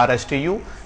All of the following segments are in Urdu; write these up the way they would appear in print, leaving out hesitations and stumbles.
RSTU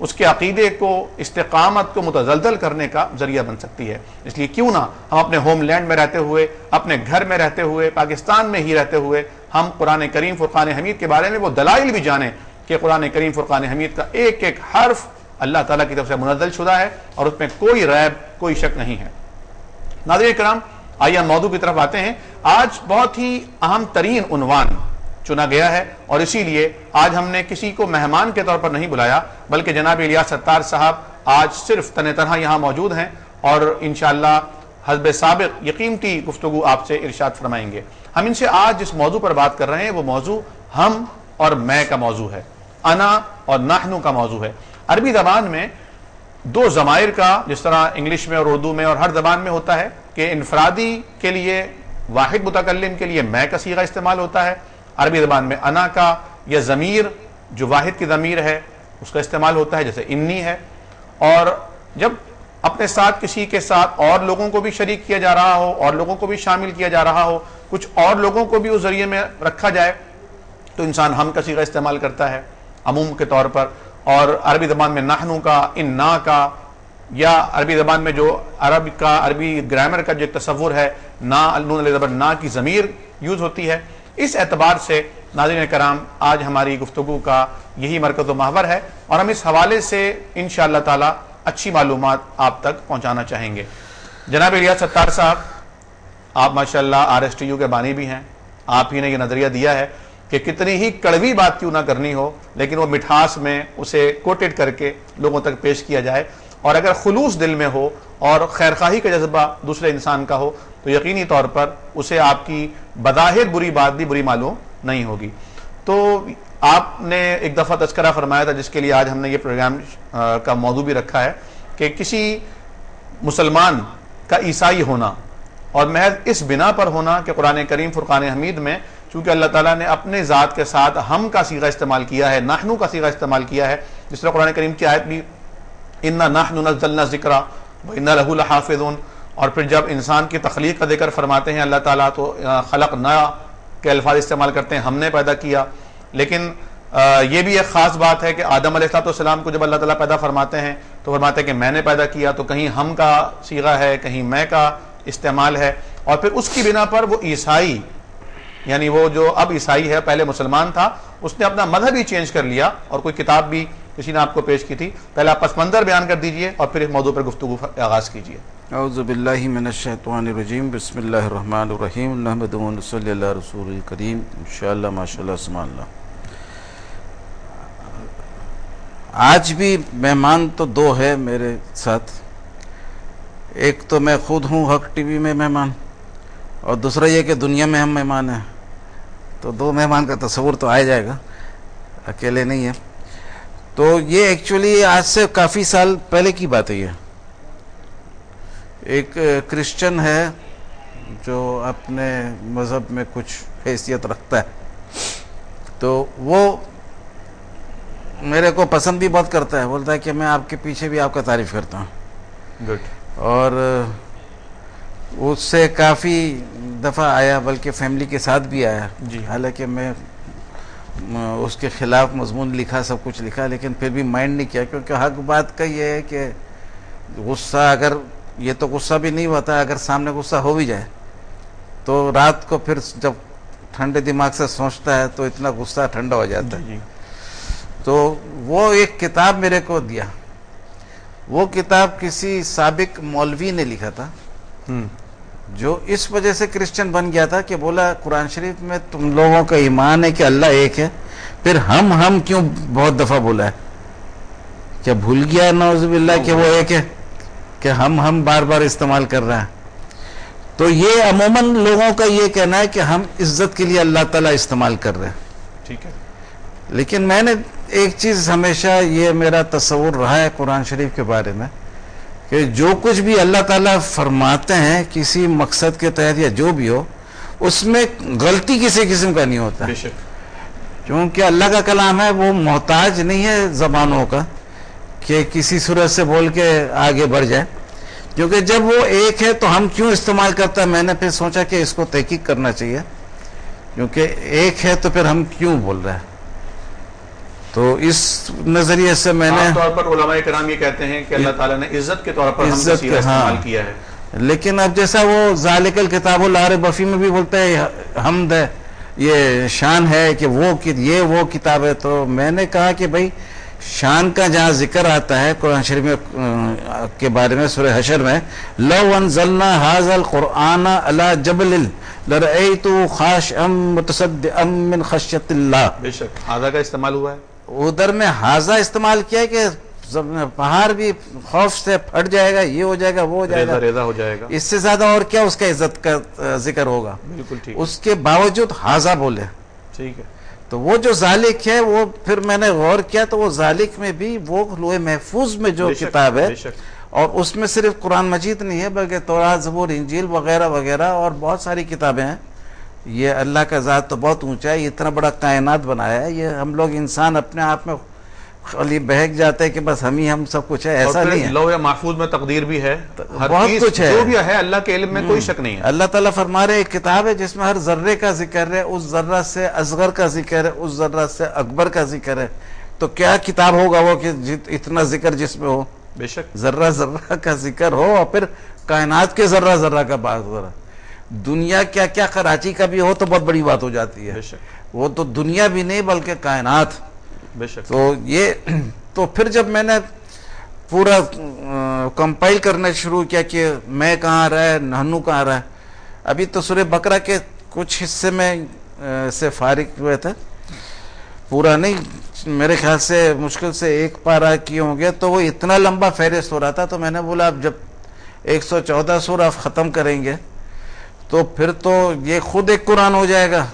اس کے عقیدے کو، استقامت کو متزلزل کرنے کا ذریعہ بن سکتی ہے۔ اس لیے کیوں نہ ہم اپنے ہوم لینڈ میں رہتے ہوئے، اپنے گھر میں رہتے ہوئے، پاکستان میں ہی رہتے ہوئے ہم قرآن کریم فرقان حمید کے بارے میں وہ دلائل بھی جانیں کہ قرآن کریم فرقان حمید کا ایک ایک حرف اللہ تعالیٰ کی طرف سے منزل شدہ ہے اور اس میں کوئی ریب، کوئی شک نہیں ہے۔ ناظرین کرام، آئیے ہم موضوع کی طرف آتے ہیں۔ آج بہت ہی اہم ترین عنوان چنا گیا ہے اور اسی لیے آج ہم نے کسی کو مہمان کے طور پر نہیں بلایا، بلکہ جناب الیاس ستار صاحب آج صرف تنہا یہاں موجود ہیں اور انشاءاللہ حسب سابق یہ قیمتی گفتگو آپ سے ارشاد فرمائیں گے۔ ہم ان سے آج جس موضوع پر بات کر رہے ہیں وہ موضوع ہم اور میں کا موضوع ہے، انا اور نحنو کا موضوع ہے۔ عربی زبان میں دو ضمائر کا، جس طرح انگلش میں اور اردو میں اور ہر زبان میں ہوتا ہے کہ انفرادی کے لیے، واحد متکلم کے لیے میں کا صیغہ استعمال ہوتا ہے، عربی زبان میں انا کا یا ضمیر جو واحد کی ضمیر ہے اس کا استعمال ہوتا ہے، جیسے انی ہے۔ اور جب اپنے ساتھ کسی کے ساتھ اور لوگوں کو بھی شریک کیا جا رہا ہو، اور لوگوں کو بھی شامل کیا جا رہا ہو، کچھ اور لوگوں کو بھی اس ذریعے میں رکھا جائے تو انسان ہم کا صیغہ استعمال کرتا ہے عموم کے طور پر۔ اور عربی زبان میں نحنو کا، انا کا، یا عربی زبان میں جو عربی گرامر کا جو ایک تصور ہے، نا نون علیہ زبر نا کی ضمیر یوز ہوتی ہے۔ اس اعتبار سے ناظرین کرام آج ہماری گفتگو کا یہی مرکز و محور ہے اور ہم اس حوالے سے انشاءاللہ تعالی اچھی معلومات آپ تک پہنچانا چاہیں گے۔ جناب الیاس ستار صاحب، آپ ماشاءاللہ RSTU کے بانی بھی ہیں، آپ ہی نے یہ نظریہ دیا ہے کہ کتنی ہی کڑوی بات کیوں نہ کرنی ہو لیکن وہ مٹھاس میں اسے کوٹڈ کر کے لوگوں تک پیش کیا جائے، اور اگر خلوص دل میں ہو اور خیرخواہی کا جذبہ دوسرے انسان کا ہو تو یقینی طور پر اسے آپ کی بظاہر بری بات بھی بری معلوم نہیں ہوگی۔ تو آپ نے ایک دفعہ تذکرہ فرمایا تھا، جس کے لیے آج ہم نے یہ پروگرام کا موضوع بھی رکھا ہے، کہ کسی مسلمان کا عیسائی ہونا اور محض اس بنا پر ہونا کہ قرآن کریم فرقان حمید میں چونکہ اللہ تعالیٰ نے اپنے ذات کے ساتھ ہم کا صیغہ استعمال کیا ہے، نحنو کا صیغہ استعمال کیا ہے، جس طرح قرآن کریم کی آیت بھی اِنَّا نَحْنُ نَزَّلْنَا الذِّكْرَ وَإِنَّا لَهُ لَحَافِظُونَ، اور پھر جب انسان کی تخلیق کا ذکر فرماتے ہیں اللہ تعالیٰ تو خلقنا کے الفاظ استعمال کرتے ہیں، ہم نے پیدا کیا۔ لیکن یہ بھی ایک خاص بات ہے کہ آدم علیہ السلام کو جب اللہ تعالیٰ پیدا فرماتے ہیں تو فرماتے ہیں کہ میں نے پیدا کیا، تو کہیں ہم کا صیغہ ہے، کہیں میں کا استعمال ہے، اور پھر اس کی بنا پر وہ عیسائی، یعنی وہ جو اب عیسائی ہے، پہلے مسلمان تھا، اس نے اپنا مذہب ہی چینج کر لیا اور کوئی کتاب بھی کسی نے آپ کو پیش کی تھی۔ پہلے آپ پس منظر بیان کر دیجئے اور پھر اس موضوع پر گفتگو آغاز کیجئے۔ اعوذ باللہ من الشیطان الرجیم، بسم اللہ الرحمن الرحیم، نحمدہ و نصلی علی رسول الکریم، انشاءاللہ ماشاءاللہ سبحان اللہ۔ آج بھی مہمان تو دو ہے میرے ساتھ، ایک تو میں خود ہوں حق ٹی وی میں مہمان، اور دوسرا یہ کہ دنیا میں ہم مہمان ہیں، تو دو مہمان کا تصور تو آ جائے گا، اکیلے نہیں ہے۔ تو یہ ایکچولی آج سے کافی سال پہلے کی بات ہے۔ یہ ایک کرسچن ہے جو اپنے مذہب میں کچھ حیثیت رکھتا ہے، تو وہ میرے کو پسند بھی بہت کرتا ہے، بولتا ہے کہ میں آپ کے پیچھے بھی آپ کا تعریف کرتا ہوں، اور اس سے کافی دفعہ آیا، بلکہ فیملی کے ساتھ بھی آیا، حالانکہ میں اس کے خلاف مضمون لکھا، سب کچھ لکھا، لیکن پھر بھی مائنڈ نہیں کیا، کیونکہ حق بات کا یہ ہے کہ غصہ، اگر یہ تو غصہ بھی نہیں ہوتا، اگر سامنے غصہ ہو بھی جائے تو رات کو پھر جب ٹھنڈے دماغ سے سوچتا ہے تو اتنا غصہ ٹھنڈا ہو جاتا ہے۔ تو وہ ایک کتاب میرے کو دیا، وہ کتاب کسی سابق مولوی نے لکھا تھا، جو اس وجہ سے کرسچن بن گیا تھا کہ بولا قرآن شریف میں تم لوگوں کا ایمان ہے کہ اللہ ایک ہے، پھر ہم کیوں بہت دفعہ بولا ہے؟ کیا بھول گیا نعوذ باللہ کہ وہ ایک ہے، کہ ہم بار بار استعمال کر رہا ہے؟ تو یہ عموماً لوگوں کا یہ کہنا ہے کہ ہم عزت کے لیے اللہ تعالیٰ استعمال کر رہے ہیں، ٹھیک ہے۔ لیکن میں نے ایک چیز ہمیشہ یہ میرا تصور رہا ہے قرآن شریف کے بارے میں، کہ جو کچھ بھی اللہ تعالیٰ فرماتے ہیں کسی مقصد کے تحت یا جو بھی ہو، اس میں غلطی کسی قسم کا نہیں ہوتا، کیونکہ اللہ کا کلام ہے، وہ محتاج نہیں ہے زبانوں کا کہ کسی صورت سے بول کے آگے بڑھ جائے، کیونکہ جب وہ ایک ہے تو ہم کیوں استعمال کرتا ہے؟ میں نے پھر سوچا کہ اس کو تحقیق کرنا چاہیے، کیونکہ ایک ہے تو پھر ہم کیوں بول رہے ہیں؟ تو اس نظریے سے میں نے عام طور پر علماء کرام یہ کہتے ہیں کہ اللہ تعالیٰ نے عزت کے طور پر حمد کا صیغہ استعمال کیا ہے، لیکن اب جیسا وہ ذالک الکتاب لا ریب فیہ میں بھی بولتا ہے حمد ہے، یہ شان ہے کہ یہ وہ کتاب ہے. تو میں نے کہا کہ بھائی شان کا جہاں ذکر آتا ہے قرآن شریف میں کے بارے میں سورہ حشر میں، لو انزلنا ھذا القرآن علی جبل لرأیتہ خاشعا متصدعا من خشیۃ اللہ. بے شک ھذا کا استعمال ہوا ہے، ادھر میں ھذا استعمال کیا ہے کہ پہاڑ بھی خوف سے پھٹ جائے گا، یہ ہو جائے گا، وہ ہو جائے گا، ریزہ ہو جائے گا. اس سے زیادہ اور کیا اس کا عزت کا ذکر ہوگا. بالکل ٹھیک. اس کے باوجود ھذا بولے. ٹھیک ہے. تو وہ جو ذالک ہے وہ پھر میں نے غور کیا تو وہ ذالک میں بھی وہ لوح محفوظ میں جو کتاب ہے، اور اس میں صرف قرآن مجید نہیں ہے بلکہ تورات، زبور، انجیل وغیرہ وغیرہ اور بہت ساری کتابیں ہیں. یہ اللہ کا ذات تو بہت اونچا ہے، اتنا بڑا کائنات بنایا ہے. یہ ہم لوگ انسان اپنے آپ میں خالی بہک جاتے ہیں کہ بس ہم سب کچھ ہے، ایسا نہیں ہے. لوح محفوظ میں تقدیر بھی ہے، بہت کچھ ہے، جو بھی ہے اللہ کے علم میں کوئی شک نہیں ہے. اللہ تعالیٰ فرما رہے ایک کتاب ہے جس میں ہر ذرے کا ذکر ہے، اس ذرہ سے اصغر کا ذکر ہے، اس ذرہ سے اکبر کا ذکر ہے. تو کیا کتاب ہوگا وہ کہ اتنا ذکر جس میں ہو. بے شک ذرہ ذرہ کا ذکر ہو، اور پھر کائنات کے ذرہ ذرہ کا بات ہو رہا. دنیا کیا کراچی کا بھی ہو تو بہت بڑی بات ہو جاتی ہے. بے شک وہ تو دنیا بھی نہیں بلکہ کائنات. بے شک. تو پھر جب میں نے پورا کمپائل کرنا شروع کیا کہ میں کہاں رہا ہے، نہنو کہاں رہا ہے. ابھی تو سورہ بقرہ کے کچھ حصے میں سے فارغ ہوئے تھے، پورا نہیں. میرے خیال سے مشکل سے ایک پارہ کیے ہوں گے. تو وہ اتنا لمبا فہرست ہو رہا تھا تو میں نے بولا اب جب 114 سورہ ختم کریں گے تو پھر تو یہ خود ایک قرآن ہو جائے گا.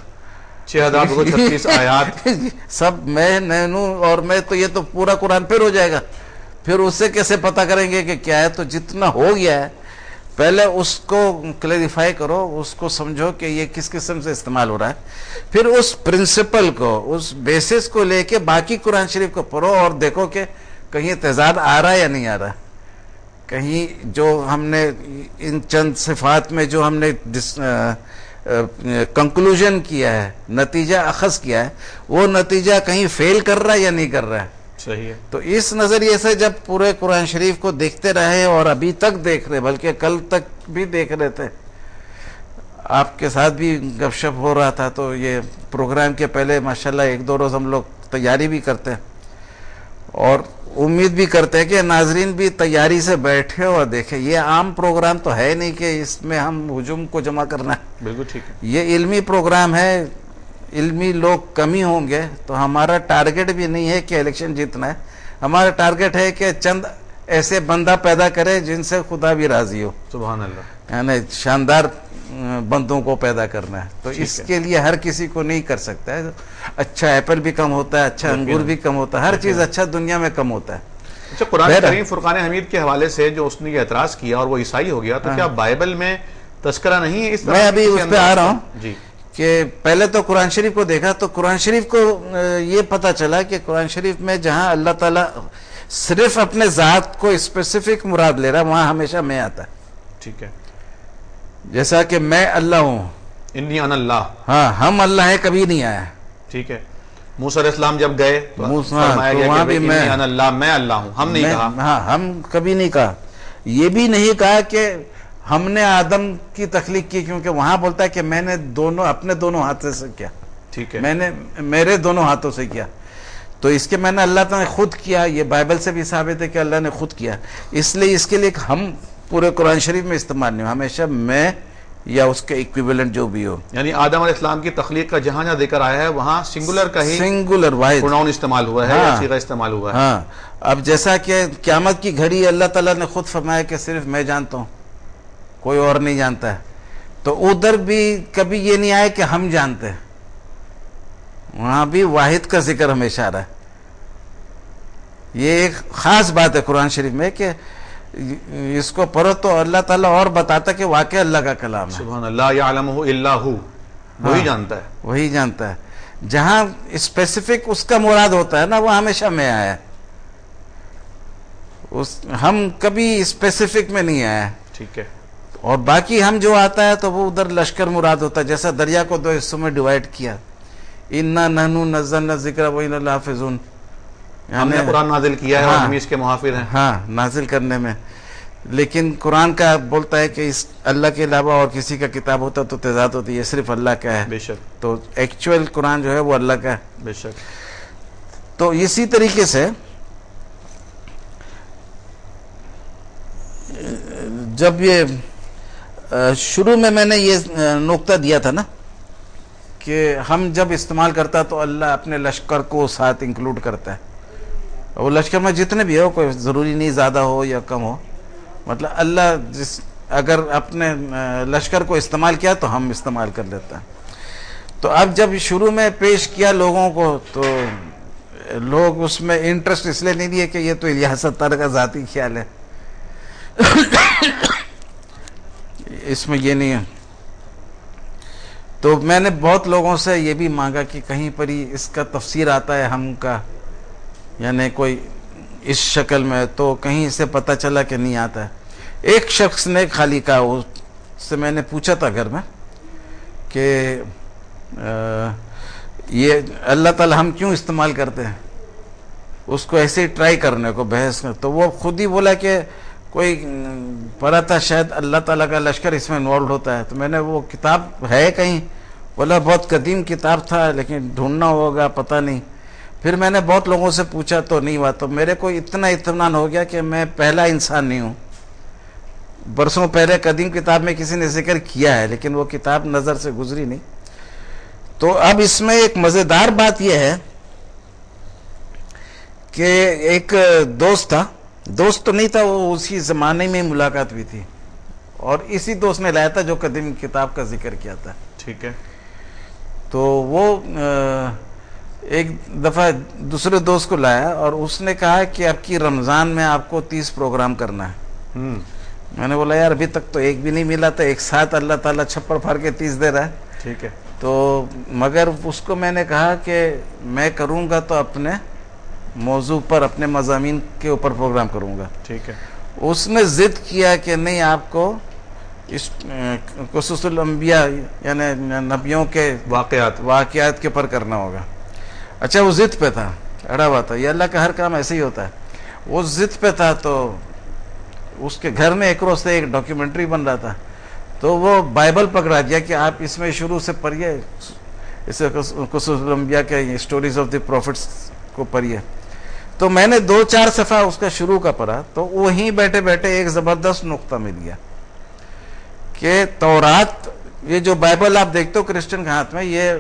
6236 آیات سب میں نینو اور میں تو یہ تو پورا قرآن پھر ہو جائے گا. پھر اس سے کیسے پتہ کریں گے کہ کیا ہے. تو جتنا ہو گیا ہے پہلے اس کو کلیریفائی کرو، اس کو سمجھو کہ یہ کس قسم سے استعمال ہو رہا ہے. پھر اس پرنسپل کو، اس بیسس کو لے کے باقی قرآن شریف کو پڑھو اور دیکھو کہ کہیں تضاد آ رہا ہے یا نہیں آ رہا. کہیں جو ہم نے ان چند صفات میں جو ہم نے کنکلوژن کیا ہے، نتیجہ اخذ کیا ہے، وہ نتیجہ کہیں فیل کر رہا ہے یا نہیں کر رہا ہے. صحیح ہے. تو اس نظریے سے جب پورے قرآن شریف کو دیکھتے رہے اور ابھی تک دیکھ رہے، بلکہ کل تک بھی دیکھ رہے تھے، آپ کے ساتھ بھی گپ شپ ہو رہا تھا. تو یہ پروگرام کے پہلے ماشاءاللہ 1-2 روز ہم لوگ تیاری بھی کرتے ہیں اور امید بھی کرتے ہیں کہ ناظرین بھی تیاری سے بیٹھے اور دیکھیں. یہ عام پروگرام تو ہے نہیں کہ اس میں ہم ہجوم کو جمع کرنا ہے. بالکل ٹھیک ہے. یہ علمی پروگرام ہے، علمی لوگ کمی ہوں گے. تو ہمارا ٹارگٹ بھی نہیں ہے کہ الیکشن جیتنا ہے. ہمارا ٹارگٹ ہے کہ چند ایسے بندہ پیدا کرے جن سے خدا بھی راضی ہو. سبحان اللہ. یعنی شاندار بندوں کو پیدا کرنا ہے. تو اس کے لیے ہر کسی کو نہیں کر سکتا ہے. اچھا ایپل بھی کم ہوتا ہے، اچھا انگور بھی کم ہوتا ہے، ہر چیز اچھا دنیا میں کم ہوتا ہے. اچھا قرآن کریم فرقان حمید کے حوالے سے جو اس نے یہ اعتراض کیا اور وہ عیسائی ہو گیا، تو کیا بائبل میں تذکرہ نہیں ہے اس طرح؟ میں ابھی اس پہ آ رہا ہوں. جی. کہ پہلے تو قرآن شریف کو دیکھا تو قرآن شریف کو یہ پتا چلا کہ قرآن شریف میں جہاں اللہ تعالیٰ صرف اپنے ذات کو اسپیسیفک مراد لے رہا، وہاں ہمیشہ میں آتا ہے. ٹھیک ہے. جیسا کہ میں اللہ ہوں، انی انا اللہ. ہاں ہم اللہ ہے کبھی نہیں آیا. ٹھیک ہے. موسیٰ علیہ السلام جب گئے تو فرمایا تو گیا وہاں کہ بھی انی انا اللہ، میں اللہ ہوں. ہم نہیں کہا. ہاں ہم کبھی نہیں کہا. یہ بھی نہیں کہا کہ ہم نے آدم کی تخلیق کی، کیونکہ وہاں بولتا ہے کہ میں نے اپنے دونوں ہاتھوں سے کیا. ٹھیک ہے. میں نے میرے دونوں ہاتھوں سے کیا. تو اس کے میں نے اللہ تعالیٰ نے خود کیا. یہ بائبل سے بھی ثابت ہے کہ اللہ نے خود کیا. اس لیے اس کے لیے ہم پورے قرآن شریف میں استعمال نہیں ہو، ہمیشہ میں یا اس کے ایکویولنٹ جو بھی ہو. یعنی آدم علیہ السلام کی تخلیق کا جہاں ذکر آیا ہے وہاں سنگولر کا ہی سنگولر واحد پروناؤن استعمال ہوا ہے یا صیغہ استعمال ہوا ہے. ہاں. اب جیسا کہ قیامت کی گھڑی اللہ تعالیٰ نے خود فرمایا کہ صرف میں جانتا ہوں، کوئی اور نہیں جانتا ہے. تو ادھر بھی کبھی یہ نہیں آیا کہ ہم جانتے ہیں، وہاں بھی واحد کا ذکر ہمیشہ آ رہا ہے. یہ ایک خاص بات ہے قرآن شریف میں کہ اس کو پڑھو تو اللہ تعالیٰ اور بتاتا کہ واقعی اللہ کا کلام ہے. سبحان اللہ. یعلمہ الا ہو، وہی جانتا ہے. وہی جانتا ہے. جہاں اسپیسیفک اس کا مراد ہوتا ہے نا، وہ ہمیشہ میں آیا ہے. ہم کبھی اسپیسیفک میں نہیں آیا. ٹھیک ہے. اور باقی ہم جو آتا ہے تو وہ ادھر لشکر مراد ہوتا ہے. جیسا دریا کو 2 حصوں میں ڈیوائڈ کیا، انا نحن نزلنا الذکر و انا لحافظون. ہم نے قرآن نازل کیا ہے اور ہم اس کے محافظ ہیں. ہاں نازل کرنے میں، لیکن قرآن کا بولتا ہے کہ اس اللہ کے علاوہ اور کسی کا کتاب ہوتا تو تضاد ہوتی ہے، صرف اللہ کا ہے. بے شک. تو ایکچوئل قرآن جو ہے وہ اللہ کا ہے. بے شک. تو اسی طریقے سے جب یہ شروع میں نے یہ نقطہ دیا تھا نا کہ ہم جب استعمال کرتا تو اللہ اپنے لشکر کو ساتھ انکلوڈ کرتا ہے. وہ لشکر میں جتنے بھی ہو، کوئی ضروری نہیں زیادہ ہو یا کم ہو، مطلب اللہ اگر اپنے لشکر کو استعمال کیا تو ہم استعمال کر لیتا ہے. تو اب جب شروع میں پیش کیا لوگوں کو تو لوگ اس میں انٹرسٹ اس لیے نہیں دیے کہ یہ تو الیاس ستار کا ذاتی خیال ہے، اس میں یہ نہیں ہے. تو میں نے بہت لوگوں سے یہ بھی مانگا کہ کہیں پر ہی اس کا تفسیر آتا ہے ہم کا، یعنی کوئی اس شکل میں، تو کہیں سے پتہ چلا کہ نہیں آتا ہے. ایک شخص نے خالی کہا، اس سے میں نے پوچھا تھا گھر میں کہ یہ اللہ تعالی ہم کیوں استعمال کرتے ہیں، اس کو ایسے ہی ٹرائی کرنے کو بحث میں. تو وہ خود ہی بولا کہ کوئی پڑھا تھا شاید اللہ تعالیٰ کا لشکر اس میں انوالوڈ ہوتا ہے. تو میں نے وہ کتاب ہے کہیں، بولا بہت قدیم کتاب تھا لیکن ڈھونڈنا ہوگا، پتہ نہیں. پھر میں نے بہت لوگوں سے پوچھا تو نہیں ہوا. تو میرے کو اتنا اطمینان ہو گیا کہ میں پہلا انسان نہیں ہوں. برسوں پہلے قدیم کتاب میں کسی نے ذکر کیا ہے لیکن وہ کتاب نظر سے گزری نہیں. تو اب اس میں ایک مزیدار بات یہ ہے کہ ایک دوست تھا، دوست تو نہیں تھا، وہ اسی زمانے میں ملاقات ہوئی تھی اور اسی دوست نے لایا تھا جو قدیم کتاب کا ذکر کیا تھا. ٹھیک ہے. تو وہ ایک دفعہ دوسرے دوست کو لایا اور اس نے کہا کہ اب کی رمضان میں آپ کو 30 پروگرام کرنا ہے. میں نے بولا یار ابھی تک تو ایک بھی نہیں ملا تھا، ایک ساتھ اللہ تعالیٰ چھپڑ پھاڑ کے 30 دے رہا ہے. ٹھیک ہے. تو مگر اس کو میں نے کہا کہ میں کروں گا تو اپنے موضوع پر، اپنے مضامین کے اوپر پروگرام کروں گا. ٹھیک ہے. اس نے ضد کیا کہ نہیں آپ کو اس قصص الانبیاء یعنی نبیوں کے واقعات کے اوپر کرنا ہوگا. اچھا وہ ضد پہ تھا، اڑا ہوا تھا. یہ اللہ کا ہر کام ایسے ہی ہوتا ہے. وہ ضد پہ تھا تو اس کے گھر میں ایک روز سے ایک ڈاکیومنٹری بن رہا تھا تو وہ بائبل پکڑا دیا کہ آپ اس میں شروع سے پڑھیے، اسے قصص الانبیاء کے اسٹوریز آف دی پروفٹس کو پڑھیے. تو میں نے 2-4 صفحہ اس کا شروع کا پڑھا تو وہیں بیٹھے بیٹھے ایک زبردست نقطہ مل گیا کہ تورات، یہ جو بائبل آپ دیکھتے ہو کرسچن کے ہاتھ میں، یہ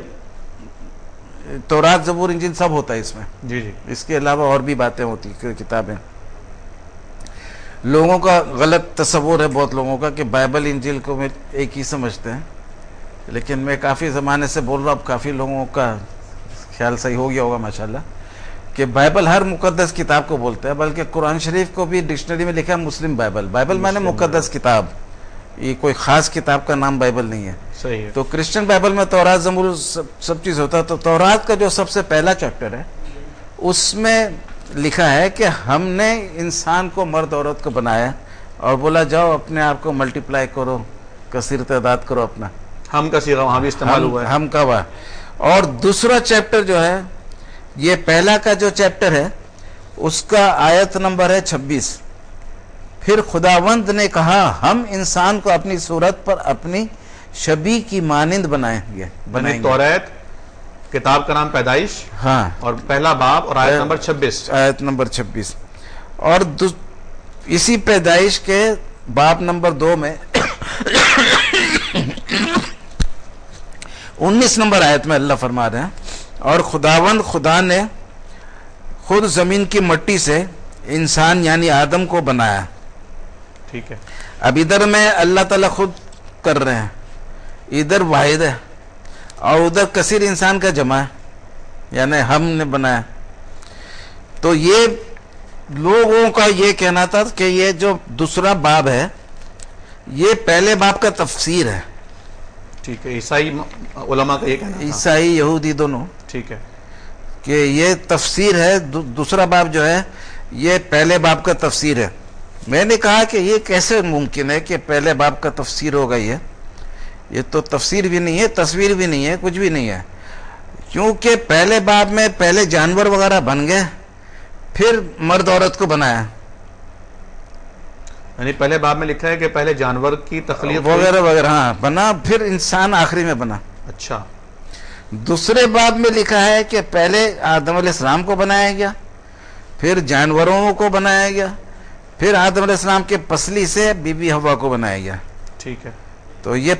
تورات زبور انجیل سب ہوتا ہے اس میں. جی جی. اس کے علاوہ اور بھی باتیں ہوتی کتابیں. لوگوں کا غلط تصور ہے بہت لوگوں کا کہ بائبل انجیل کو میں ایک ہی سمجھتے ہیں، لیکن میں کافی زمانے سے بول رہا ہوں، اب کافی لوگوں کا خیال صحیح ہو گیا ہوگا ماشاءاللہ، کہ بائبل ہر مقدس کتاب کو بولتا ہے. بلکہ قرآن شریف کو بھی ڈکشنری میں لکھا ہے مسلم بائبل. بائبل میں نے مقدس کتاب، یہ کوئی خاص کتاب کا نام بائبل نہیں ہے. صحیح ہے. تو کرسچن بائبل میں تورات زبور سب چیز ہوتا ہے. تو تورات کا جو سب سے پہلا چیپٹر ہے اس میں لکھا ہے کہ ہم نے انسان کو، مرد عورت کو بنایا اور بولا جاؤ اپنے آپ کو ملٹیپلائی کرو، کثیر تعداد کرو اپنا. ہم کا صیغہ وہاں بھی استعمال ہوا ہے. ہم کا ہوا. اور دوسرا چیپٹر جو ہے، یہ پہلا کا جو چیپٹر ہے اس کا آیت نمبر ہے 26. پھر خداوند نے کہا ہم انسان کو اپنی صورت پر اپنی شبیہ کی مانند بنائیں گے. توریت کتاب کا نام پیدائش، ہاں، اور پہلا باب اور آیت نمبر 26. آیت نمبر 26. اور اسی پیدائش کے باب نمبر 2 میں 19 نمبر آیت میں اللہ فرما رہے ہیں اور خداوند خدا نے خود زمین کی مٹی سے انسان یعنی آدم کو بنایا. ٹھیک ہے. اب ادھر میں اللہ تعالیٰ خود کر رہے ہیں، ادھر واحد ہے اور ادھر کثیر انسان کا جمع ہے، یعنی ہم نے بنایا. تو یہ لوگوں کا یہ کہنا تھا کہ یہ جو دوسرا باب ہے یہ پہلے باب کا تفسیر ہے. ٹھیک ہے. عیسائی علماء کا یہ کہنا تھا، عیسائی یہودی دونوں، ٹھیک ہے، کہ یہ تفسیر ہے. دوسرا باب جو ہے یہ پہلے باب کا تفسیر ہے. میں نے کہا کہ یہ کیسے ممکن ہے کہ پہلے باب کا تفسیر ہوگا؟ یہ تو تفسیر بھی نہیں ہے، تصویر بھی نہیں ہے، کچھ بھی نہیں ہے. کیونکہ پہلے باب میں پہلے جانور وغیرہ بن گئے، پھر مرد عورت کو بنایا. یعنی پہلے باب میں لکھا ہے کہ پہلے جانور کی تخلیق وغیرہ وغیرہ ہاں بنا, پھر انسان آخری میں بنا. اچھا. دوسرے باب میں لکھا ہے کہ پہلے آدم علیہ السلام کو بنایا گیا, پھر جانوروں کو بنایا گیا, پھر آدم علیہ السلام کے پسلی سے بی بی حوا کو بنایا گیا. ٹھیک ہے. تو یہ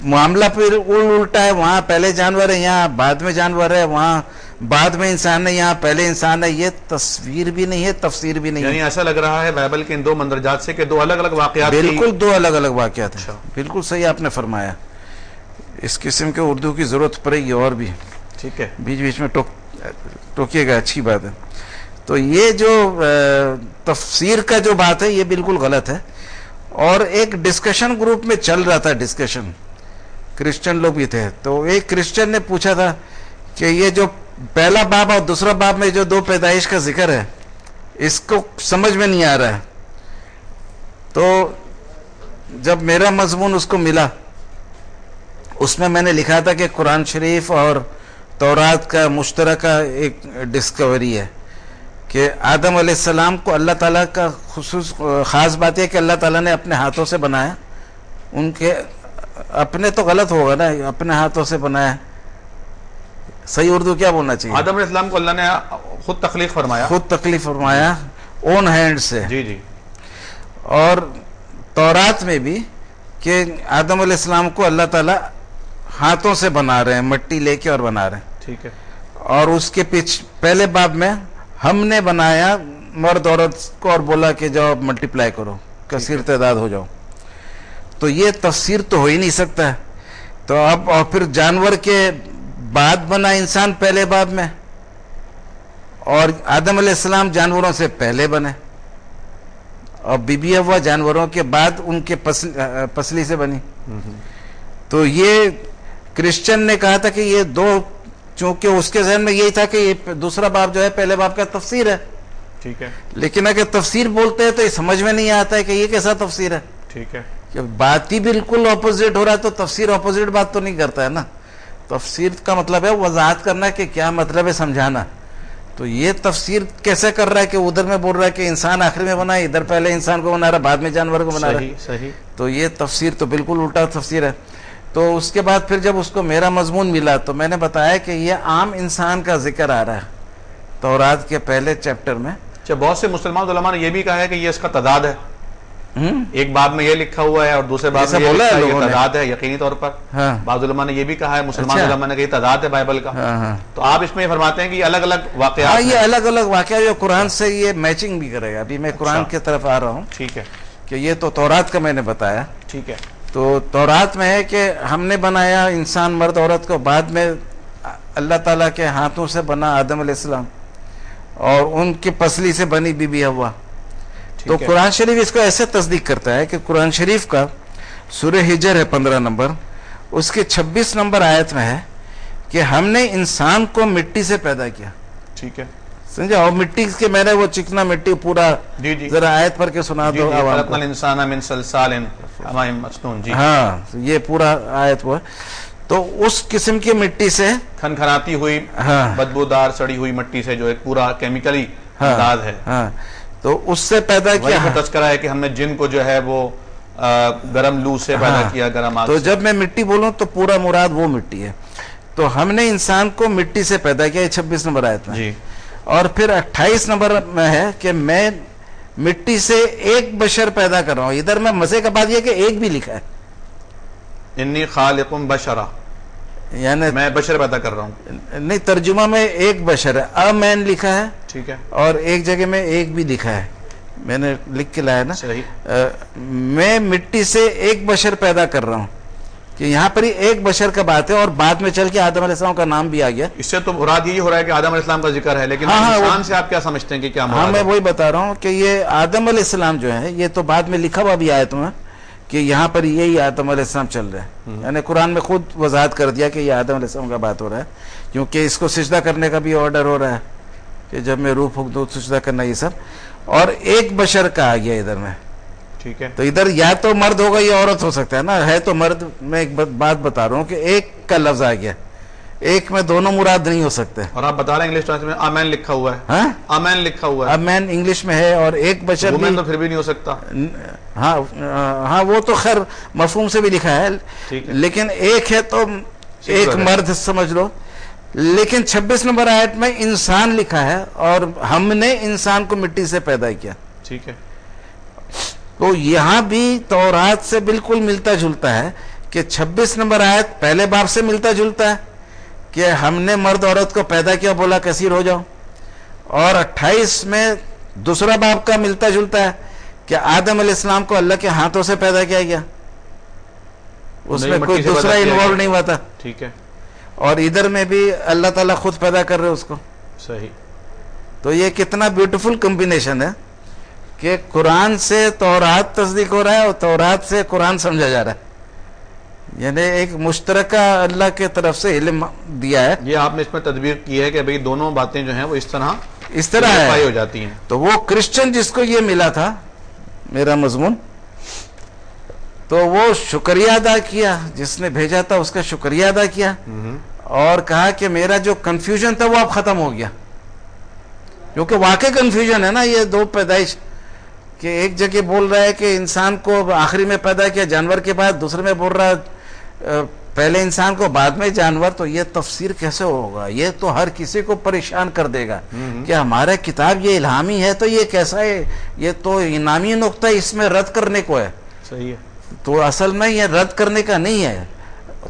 معاملہ پھر الٹا ہے, وہاں پہلے جانور ہے, یہاں بعد میں جانور ہے, وہاں بعد میں انسان ہے, یہاں پہلے انسان ہے. یہ تصویر بھی نہیں ہے, تفسیر بھی نہیں ہے. یعنی ایسا لگ رہا ہے بائبل کے ان دو مندرجات سے کہ دو الگ الگ واقعات. بالکل دو الگ الگ واقعات ہیں. بالکل صحیح آپ نے فرمایا. اس قسم کے اردو کی ضرورت پڑے گی اور بھی. ٹھیک ہے, بیچ بیچ میں ٹوکیے گا, اچھی بات ہے. تو یہ جو تفسیر کا جو بات ہے یہ بالکل غلط ہے. اور ایک ڈسکشن گروپ میں چل رہا تھا, ڈسکشن کرسچن لوگ بھی تھے. تو ایک کرسچن نے پوچھا تھا کہ یہ جو پہلا باب اور دوسرا باب میں جو دو پیدائش کا ذکر ہے اس کو سمجھ میں نہیں آ رہا ہے. تو جب میرا مضمون اس کو ملا اس میں نے لکھا تھا کہ قرآن شریف اور تورات کا مشترکہ ایک ڈسکوری ہے کہ آدم علیہ السلام کو اللہ تعالیٰ کا خاص بات ہے کہ اللہ تعالیٰ نے اپنے ہاتھوں سے بنایا. ان کے اپنے تو غلط ہوگا نا, اپنے ہاتھوں سے بنایا. صحیح اردو کیا بولنا چاہیے؟ آدم علیہ السلام کو اللہ نے خود تخلیق فرمایا. خود تخلیق فرمایا اون ہینڈ سے. جی جی. اور تورات میں بھی کہ آدم علیہ السلام کو اللہ تعالیٰ ہاتھوں سے بنا رہے ہیں, مٹی لے کے اور بنا رہے ہیں. ٹھیک ہے. اور اس کے پہلے باب میں ہم نے بنایا مرد عورت کو اور بولا کہ جاؤ ملٹیپلائی کرو, کثیر تعداد ہو جاؤ. تو یہ تفسیر تو ہو ہی نہیں سکتا ہے. تو اب اور پھر جانور کے بعد بنا انسان پہلے باب میں, اور آدم علیہ السلام جانوروں سے پہلے بنے, اور بی بی حوا جانوروں کے بعد ان کے پسلی سے بنی. تو یہ کرسچن نے کہا تھا کہ یہ دو, چونکہ اس کے ذہن میں یہی تھا کہ یہ دوسرا باب جو ہے پہلے باب کا تفسیر ہے. ٹھیک ہے. لیکن اگر تفسیر بولتے ہیں تو یہ سمجھ میں نہیں آتا ہے کہ یہ کیسا تفسیر ہے. ٹھیک ہے. کہ بات ہی بالکل اپوزٹ ہو رہا ہے تو تفسیر اپوزٹ بات تو نہیں کرتا ہے نا. تفسیر کا مطلب ہے وضاحت کرنا کہ کیا مطلب ہے, سمجھانا. تو یہ تفسیر کیسے کر رہا ہے کہ ادھر میں بول رہا ہے کہ انسان آخر میں بنا ہے, ادھر پہلے انسان کو بنا رہا ہے, بعد میں جانور کو بنا رہا ہے. صحیح. تو یہ تفسیر تو بالکل الٹا تفسیر ہے. تو اس کے بعد پھر جب اس کو میرا مضمون ملا تو میں نے بتایا کہ یہ عام انسان کا ذکر آ رہا ہے تورات کے پہلے چیپٹر میں. اچھا, بہت سے مسلمان علماء نے یہ بھی کہا ہے کہ یہ اس کا تضاد ہے. ایک باب میں یہ لکھا ہوا ہے اور دوسرے باب میں یہ تضاد ہے یقینی طور پر. بعض علماء نے یہ بھی کہا ہے, مسلمان علماء نے کہ یہ تضاد ہے بائبل کا. تو آپ اس میں یہ فرماتے ہیں کہ یہ الگ الگ واقعات. ہاں, یہ الگ الگ واقعات جو قرآن سے یہ میچنگ بھی کرے گا. ابھی میں قرآن کی طرف آ رہا ہوں. ٹھیک ہے. کہ یہ تو تورات کا میں نے بتایا. ٹھیک ہے. تو تورات میں ہے کہ ہم نے بنایا انسان مرد عورت کو, بعد میں اللہ تعالیٰ کے ہاتھوں سے بنا آدم علیہ السلام, اور ان کی پسلی سے بنی بی بی حوا. تو قرآن شریف اس کو ایسے تصدیق کرتا ہے کہ قرآن شریف کا سورہ ہجر ہے 15 نمبر, اس کے 26 نمبر آیت میں ہے کہ ہم نے انسان کو مٹی سے پیدا کیا. ٹھیک ہے. سمجھا؟ اور مٹی کے میں نے وہ چکنا مٹی پورا ذرا آیت پڑھ کے سنا دو. ہاں, یہ پورا آیت وہ. تو اس قسم کی مٹی سے کھنکھناتی ہوئی بدبودار سڑی ہوئی مٹی سے جو ایک پورا کیمیکلی انداز ہے. ہاں, تو اس سے پیدا کیا. تذکرہ ہے کہ ہم نے جن کو جو ہے وہ گرم لو سے پیدا کیا, گرم آگ. تو جب میں مٹی بولوں تو پورا مراد وہ مٹی ہے. تو ہم نے انسان کو مٹی سے پیدا کیا, 26 نمبر آیت میں. جی. اور پھر 28 نمبر میں ہے کہ میں مٹی سے ایک بشر پیدا کر رہا ہوں. ادھر میں مزے کا بات یہ کہ ایک بھی لکھا ہے, انی خالق بشرا, یعنی میں بشر پیدا کر رہا ہوں. نہیں, ترجمہ میں ایک بشر ہے, ا مین لکھا ہے. ٹھیک ہے. اور ایک جگہ میں ایک بھی لکھا ہے, میں نے لکھ کے لایا نا. میں مٹی سے ایک بشر پیدا کر رہا ہوں, کہ یہاں پر ہی ایک بشر کا بات ہے, اور بعد میں چل کے آدم علیہ السلام کا نام بھی آ گیا. اس سے تو مراد یہی ہو رہا ہے کہ آدم علیہ السلام کا ذکر ہے, لیکن انسان سے آپ کیا سمجھتے ہیں کہ کیا مراد ہے؟ میں وہی بتا رہا ہوں کہ یہ آدم علیہ السلام جو ہے یہ تو بعد میں لکھا ہوا بھی آیت میں کہ یہاں پر یہی آدم علیہ السلام چل رہا ہے. یعنی قرآن میں خود وضاحت کر دیا کہ یہ آدم علیہ السلام کا بات ہو رہا ہے, کیونکہ اس کو سجدہ کرنے کا بھی آرڈر ہو رہا ہے کہ جب میں روح پھونک دوں سجدہ کرنا, یہ سب. اور ایک بشر کا آ گیا ادھر میں. ٹھیک ہے. تو ادھر یا تو مرد ہوگا یا عورت ہو سکتا ہے نا, ہے تو مرد. میں ایک بات بتا رہا ہوں کہ ایک کا لفظ آ گیا, ایک میں دونوں مراد نہیں ہو سکتے. اور آپ بتا رہے ہیں انگلش ٹرانسلیشن میں آمین لکھا ہوا ہے. آمین لکھا ہوا ہے. آمین انگلش میں ہے اور ایک بشر بھی تو پھر بھی نہیں ہو سکتا. ہاں وہ تو خیر مفہوم سے بھی لکھا ہے, لیکن ایک ہے تو ایک مرد سمجھ لو. لیکن 26 نمبر آیت میں انسان لکھا ہے اور ہم نے انسان کو مٹی سے پیدا کیا. ٹھیک ہے. تو یہاں بھی تورات سے بالکل ملتا جلتا ہے کہ 26 نمبر آیت پہلے باب سے ملتا جلتا ہے کہ ہم نے مرد عورت کو پیدا کیا, بولا کثیر ہو جاؤ, اور 28 میں دوسرا باب کا ملتا جلتا ہے کہ آدم علیہ السلام کو اللہ کے ہاتھوں سے پیدا کیا گیا, اس میں کوئی دوسرا انوالو نہیں ہوا تھا. ٹھیک ہے. اور ادھر میں بھی اللہ تعالیٰ خود پیدا کر رہے اس کو. صحیح. تو یہ کتنا بیوٹیفل کمبینیشن ہے کہ قرآن سے تورات تصدیق ہو رہا ہے اور تورات سے قرآن سمجھا جا رہا ہے. یعنی ایک مشترکہ اللہ کے طرف سے علم دیا ہے. یہ آپ نے اس میں تدبیر کی ہے کہ بھئی دونوں باتیں جو ہیں وہ اس طرح ہے ہو جاتی ہیں. تو وہ کرسچن جس کو یہ ملا تھا میرا مضمون, تو وہ شکریہ ادا کیا, جس نے بھیجا تھا اس کا شکریہ ادا کیا اور کہا کہ میرا جو کنفیوژن تھا وہ اب ختم ہو گیا. کیونکہ واقع کنفیوژن ہے نا یہ دو پیدائش, کہ ایک جگہ بول رہا ہے کہ انسان کو آخری میں پیدا کیا جانور کے بعد, دوسرے میں بول رہا ہے پہلے انسان کو بعد میں جانور. تو یہ تفسیر کیسے ہوگا؟ یہ تو ہر کسی کو پریشان کر دے گا کہ ہمارا کتاب یہ الہامی ہے تو یہ کیسا ہے, یہ تو انعامی نقطہ اس میں رد کرنے کو ہے. صحیح ہے. تو اصل میں یہ رد کرنے کا نہیں ہے.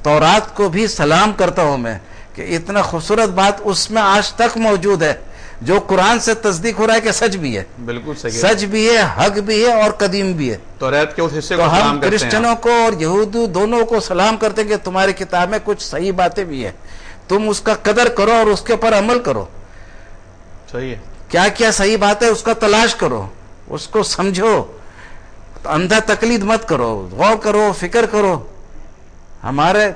تورات کو بھی سلام کرتا ہوں میں کہ اتنا خوبصورت بات اس میں آج تک موجود ہے جو قرآن سے تصدیق ہو رہا ہے کہ سچ بھی ہے. بالکل صحیح. سچ بھی ہے, حق بھی ہے اور قدیم بھی ہے. تورات کے اس حصے کو ہم کرسچنوں کو اور یہودوں دونوں کو سلام کرتے ہیں کہ تمہاری کتاب میں کچھ صحیح باتیں بھی ہیں, تم اس کا قدر کرو اور اس کے اوپر عمل کرو. صحیح ہے. کیا کیا صحیح بات ہے اس کا تلاش کرو, اس کو سمجھو, اندھا تقلید مت کرو, غور کرو, فکر کرو. ہمارے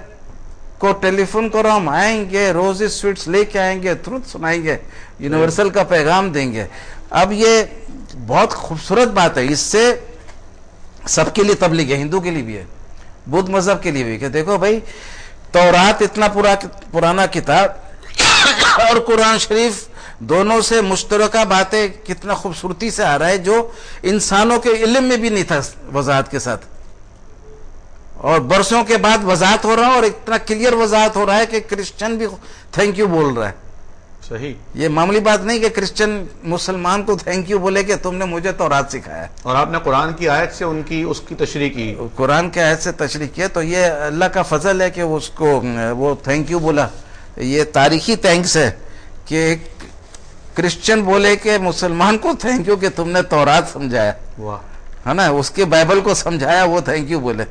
کو ٹیلی فون کرو, ہم آئیں گے, روزی سویٹس لے کے آئیں گے, ترت سنائیں گے, یونیورسل کا پیغام دیں گے. اب یہ بہت خوبصورت بات ہے, اس سے سب کے لیے تبلیغ ہے, ہندو کے لیے بھی ہے, بدھ مذہب کے لیے بھی, کہ دیکھو بھائی تورات اتنا پرانا کتاب اور قرآن شریف دونوں سے مشترکہ باتیں کتنا خوبصورتی سے آ رہا ہے جو انسانوں کے علم میں بھی نہیں تھا وضاحت کے ساتھ, اور برسوں کے بعد وضاحت ہو رہا ہے اور اتنا کلیئر وضاحت ہو رہا ہے کہ کرسچن بھی تھینک یو بول رہا ہے. صحیح. یہ معمولی بات نہیں کہ کرسچن مسلمان کو تھینک یو بولے کہ تم نے مجھے تورات سکھایا. اور آپ نے قرآن کی آیت سے اس کی تشریح کی. قرآن کی آیت سے تشریح کیا, تو یہ اللہ کا فضل ہے کہ اس کو وہ تھینک یو بولا. یہ تاریخی تھینکس ہے کہ ایک کرسچن بولے کہ مسلمان کو تھینک یو کہ تم نے تورات سمجھایا, ہے نا, اس کے بائبل کو سمجھایا, وہ تھینک یو بولے.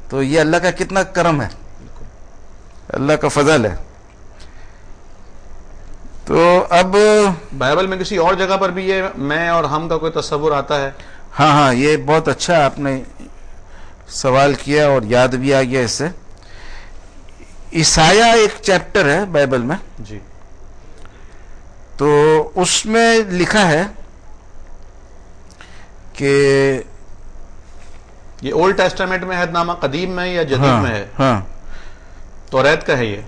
تو یہ اللہ کا کتنا کرم ہے, اللہ کا فضل ہے. تو اب بائبل میں کسی اور جگہ پر بھی یہ میں اور ہم کا کوئی تصور آتا ہے؟ ہاں, یہ بہت اچھا آپ نے سوال کیا اور یاد بھی آ گیا اس سے. عیسائیہ ایک چیپٹر ہے بائبل میں جی, تو اس میں لکھا ہے کہ یہ اولڈ ٹیسٹامنٹ میں ہے نامہ قدیم میں یا جدید میں ہے؟ ہاں, توریت کا ہے یہ.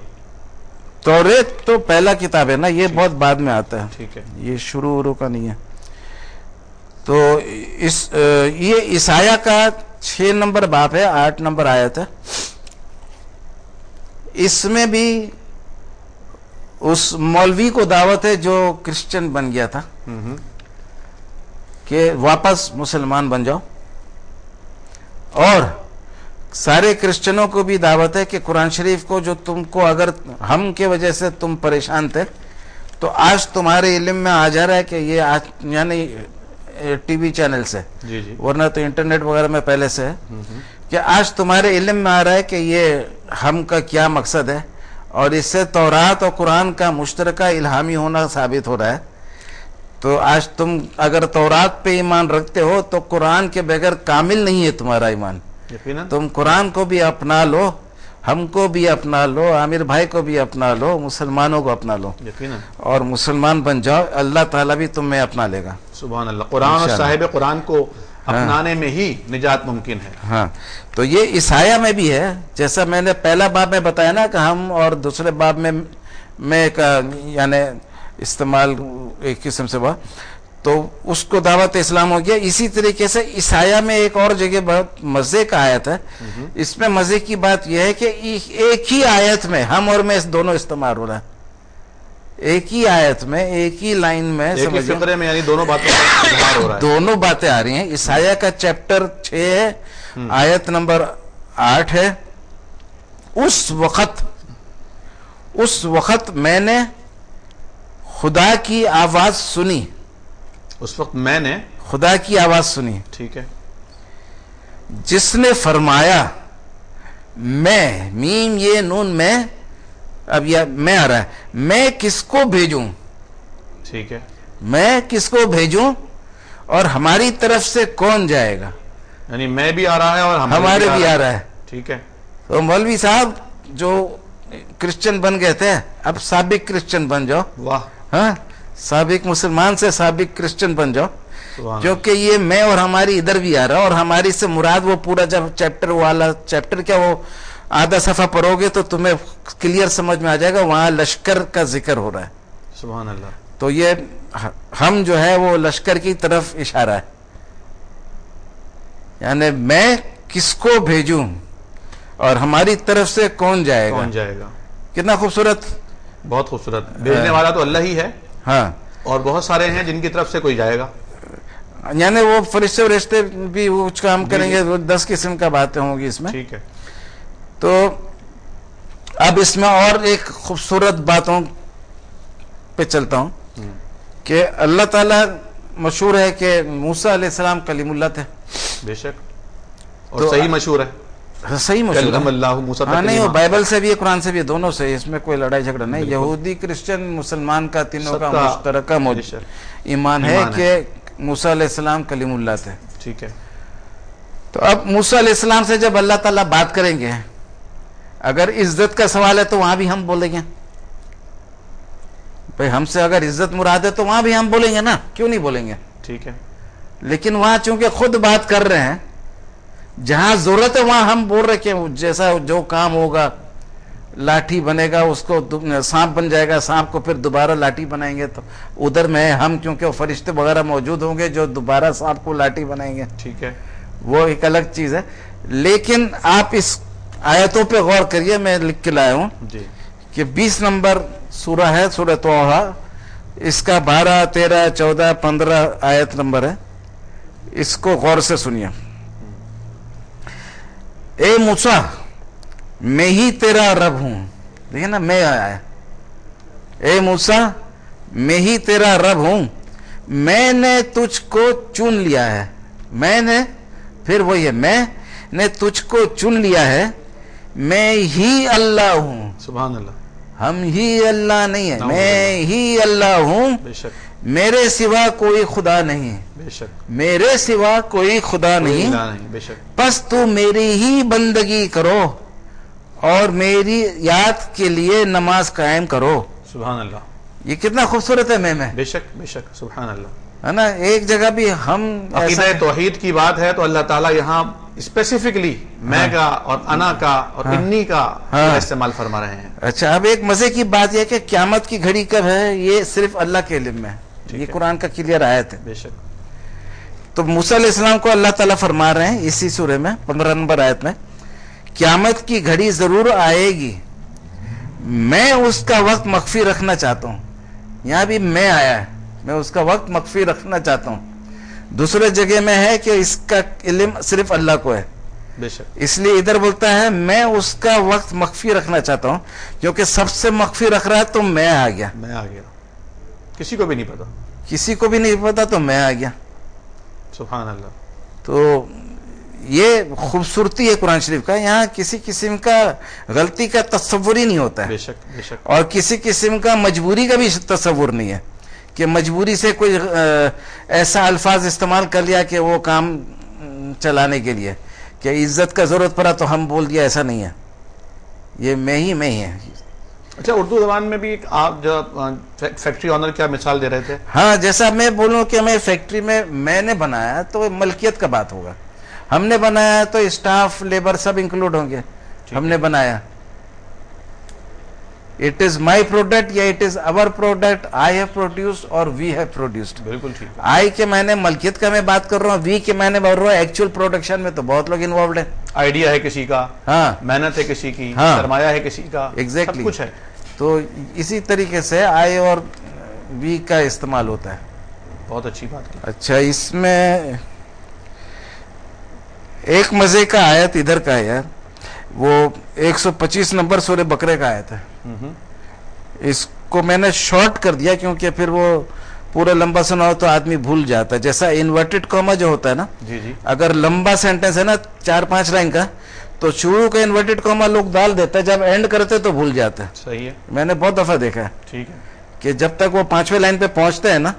توریت تو پہلا کتاب ہے نا, یہ بہت بعد میں آتا ہے. ٹھیک ہے. یہ شروع کا نہیں ہے. تو یہ عیسائیہ کا 6 نمبر باب ہے, 8 نمبر آیت ہے. اس میں بھی اس مولوی کو دعوت ہے جو کرسچن بن گیا تھا کہ واپس مسلمان بن جاؤ, اور سارے کرسچنوں کو بھی دعوت ہے کہ قرآن شریف کو جو تم کو اگر ہم کے وجہ سے تم پریشان تھے تو آج تمہارے علم میں آ جا رہا ہے کہ یہ آج یعنی ٹی وی چینل سے, ورنہ تو انٹرنیٹ وغیرہ میں پہلے سے ہے, کہ آج تمہارے علم میں آ رہا ہے کہ یہ ہم کا کیا مقصد ہے, اور اس سے تورات اور قرآن کا مشترکہ الہامی ہونا ثابت ہو رہا ہے. تو آج تم اگر تورات پہ ایمان رکھتے ہو تو قرآن کے بغیر کامل نہیں ہے تمہارا ایمان. تم قرآن کو بھی اپنا لو, ہم کو بھی اپنا لو, عامر بھائی کو بھی اپنا لو, مسلمانوں کو اپنا لو, اور مسلمان بن جاؤ, اللہ تعالیٰ بھی تم میں اپنا لے گا. سبحان اللہ. قرآن اور صاحب قرآن کو اپنانے میں ہی نجات ممکن ہے. ہاں تو یہ اس آیا میں بھی ہے، جیسا میں نے پہلا باب میں بتایا نا کہ ہم اور دوسرے باب میں یعنی استعمال ایک قسم سے ہوا تو اس کو دعوت اسلام ہو گیا. اسی طریقے سے اس آیا میں ایک اور جگہ بہت مزے کا آیت ہے. اس میں مزے کی بات یہ ہے کہ ایک ہی آیت میں ہم اور میں دونوں استعمال ہو رہا ہے. ایک ہی آیت میں ایک ہی لائن میں فقرے میں یعنی دونوں باتیں ہو رہا ہے. دونوں باتیں آ رہی ہیں. اس آیا کا چیپٹر 6 ہے، آیت نمبر 8 ہے. اس وقت میں نے خدا کی آواز سنی. اس وقت میں نے خدا کی آواز سنی، ٹھیک ہے، جس نے فرمایا میں میم یہ نون میں، اب یہ میں آ رہا ہے، میں کس کو بھیجوں، ٹھیک ہے، میں کس کو بھیجوں اور ہماری طرف سے کون جائے گا. یعنی میں بھی آ رہا ہے اور ہمارے بھی آ رہا ہے. ٹھیک ہے. تو مولوی صاحب جو کرسچن بن گئے تھے اب سابق کرسچن بن جاؤ. واہ. ہاں سابق مسلمان سے سابق کرسچن بن جاؤ، کیونکہ یہ میں اور ہماری ادھر بھی آ رہا ہے. اور ہماری سے مراد وہ پورا جب چیپٹر کیا وہ آدھا صفحہ پڑھو گے تو تمہیں کلیئر سمجھ میں آ جائے گا، وہاں لشکر کا ذکر ہو رہا ہے. سبحان اللہ. تو یہ ہم جو ہے وہ لشکر کی طرف اشارہ ہے. یعنی میں کس کو بھیجوں اور ہماری طرف سے کون جائے گا. کتنا خوبصورت، بہت خوبصورت. بھیجنے والا تو اللہ ہی ہے. ہاں. اور بہت سارے ہیں جن کی طرف سے کوئی جائے گا. یعنی وہ فرشتے ورشتے بھی کچھ کام کریں گے. 10 قسم کا باتیں ہوں گی اس میں. ٹھیک ہے. تو اب اس میں اور ایک خوبصورت باتوں پہ چلتا ہوں کہ اللہ تعالیٰ مشہور ہے کہ موسیٰ علیہ السلام کلیم اللہ تھے. بے شک. اور صحیح مشہور ہے. صحیح مشہور ہے. اللہ موسیٰ ہاں نہیں، وہ بائبل سے بھی ہے، قرآن سے بھی ہے، دونوں سے. اس میں کوئی لڑائی جھگڑا نہیں. یہودی کرسچن مسلمان کا تینوں کا مشترکہ ایمان ہے کہ موسیٰ علیہ السلام کلیم اللہ تھے. ٹھیک ہے. تو اب موسیٰ علیہ السلام سے جب اللہ تعالیٰ بات کریں گے، اگر عزت کا سوال ہے تو وہاں بھی ہم بولیں گے. بھئی ہم سے اگر عزت مراد ہے تو وہاں بھی ہم بولیں گے نا، کیوں نہیں بولیں گے. ٹھیک ہے. لیکن وہاں چونکہ خود بات کر رہے ہیں، جہاں ضرورت ہے وہاں ہم بول رہے کہ جیسا جو کام ہوگا، لاٹھی بنے گا اس کو سانپ بن جائے گا، سانپ کو پھر دوبارہ لاٹھی بنائیں گے. تو ادھر میں ہم کیونکہ وہ فرشتے وغیرہ موجود ہوں گے جو دوبارہ سانپ کو لاٹھی بنائیں گے. ٹھیک ہے. وہ ایک الگ چیز ہے. لیکن آپ اس آیتوں پہ غور کریے، میں لکھ کے لایا ہوں کہ 20 نمبر سورہ ہے، سورہ طٰہٰ. اس کا 12، 13، 14، 15 آیت نمبر ہے. اس کو غور سے سنیے. اے موسیٰ میں ہی تیرا رب ہوں. دیکھیں نا، میں آیا ہے. اے موسیٰ میں ہی تیرا رب ہوں، میں نے تجھ کو چن لیا ہے. میں نے، پھر وہی ہے، میں نے تجھ کو چن لیا ہے، میں ہی اللہ ہوں. سبحان اللہ. ہم ہی اللہ نہیں ہے، میں ہی اللہ ہوں. بے شک. میرے سوا کوئی خدا نہیں. بے شک. میرے سوا کوئی خدا نہیں. بے شک. پس تو میری ہی بندگی کرو اور میری یاد کے لیے نماز قائم کرو. سبحان اللہ. یہ کتنا خوبصورت ہے. میں بے شک. بے شک. سبحان اللہ. ہے نا. ایک جگہ بھی ہم عقیدہ توحید کی بات ہے تو اللہ تعالیٰ یہاں اسپیسیفکلی میں کا اور انا کا اور انی کا استعمال فرما رہے ہیں. اچھا، اب ایک مزے کی بات یہ کہ قیامت کی گھڑی کب ہے یہ صرف اللہ کے علم میں ہے. یہ قرآن کا کلیئر آیت ہے. بے شک. تو موسیٰ علیہ السلام کو اللہ تعالیٰ فرما رہے ہیں اسی سورہ میں 15 نمبر آیت میں، قیامت کی گھڑی ضرور آئے گی، میں اس کا وقت مخفی رکھنا چاہتا ہوں. یہاں بھی میں آیا ہے، میں اس کا وقت مخفی رکھنا چاہتا ہوں. دوسرے جگہ میں ہے کہ اس کا علم صرف اللہ کو ہے. بے شک. اس لیے ادھر بولتا ہے میں اس کا وقت مخفی رکھنا چاہتا ہوں، کیونکہ سب سے مخفی رکھ رہا ہے تو میں آ گیا. میں آ گیا. کسی کو بھی نہیں پتا. کسی کو بھی نہیں پتا تو میں آ گیا. سبحان اللہ. تو یہ خوبصورتی ہے قرآن شریف کا. یہاں کسی قسم کا غلطی کا تصور ہی نہیں ہوتا ہے. بے شک. بے شک. اور کسی قسم کا مجبوری کا بھی تصور نہیں ہے کہ مجبوری سے کوئی ایسا الفاظ استعمال کر لیا کہ وہ کام چلانے کے لیے کہ عزت کا ضرورت پڑا تو ہم بول دیا. ایسا نہیں ہے. یہ میں ہی ہے. اچھا، اردو زبان میں بھی آپ جو فیکٹری آنر کیا مثال دے رہے تھے؟ ہاں، جیسا میں بولوں کہ میں فیکٹری میں نے بنایا تو ملکیت کا بات ہوگا. ہم نے بنایا تو اسٹاف لیبر سب انکلوڈ ہوں گے. ہم نے بنایا, it is my product یا it is our product, I have produced اور we have produced. بالکل ٹھیک. I کے میں نے ملکیت کا میں بات کر رہا ہوں, we کے میں نے بول رہا ہوں ایکچوئل پروڈکشن میں تو بہت لوگ انوالوڈ ہیں. آئیڈیا ہے کسی کا, ہاں, محنت ہے کسی کی, ہاں, سرمایہ ہے کسی کا, ایگزیکٹلی سب کچھ ہے. تو اسی طریقے سے I اور we کا استعمال ہوتا ہے. بہت اچھی بات کی. اچھا, اس میں ایک مزے کا آیت ادھر کا ہے یار, وہ 125 نمبر سورہ بقرہ کا آیت ہے. اس کو میں نے شارٹ کر دیا کیونکہ پھر وہ پورا لمبا سناؤ تو آدمی بھول جاتا ہے. جیسا انورٹڈ کوما جو ہوتا ہے نا, جی جی, اگر لمبا سینٹنس ہے نا 4-5 لائن کا, تو شروع کا انورٹڈ کوما لوگ ڈال دیتا ہے, جب اینڈ کرتے تو بھول جاتا ہے. صحیح ہے, میں نے بہت دفعہ دیکھا ہے. ٹھیک ہے, کہ جب تک وہ 5ویں لائن پہ پہنچتے ہیں نا,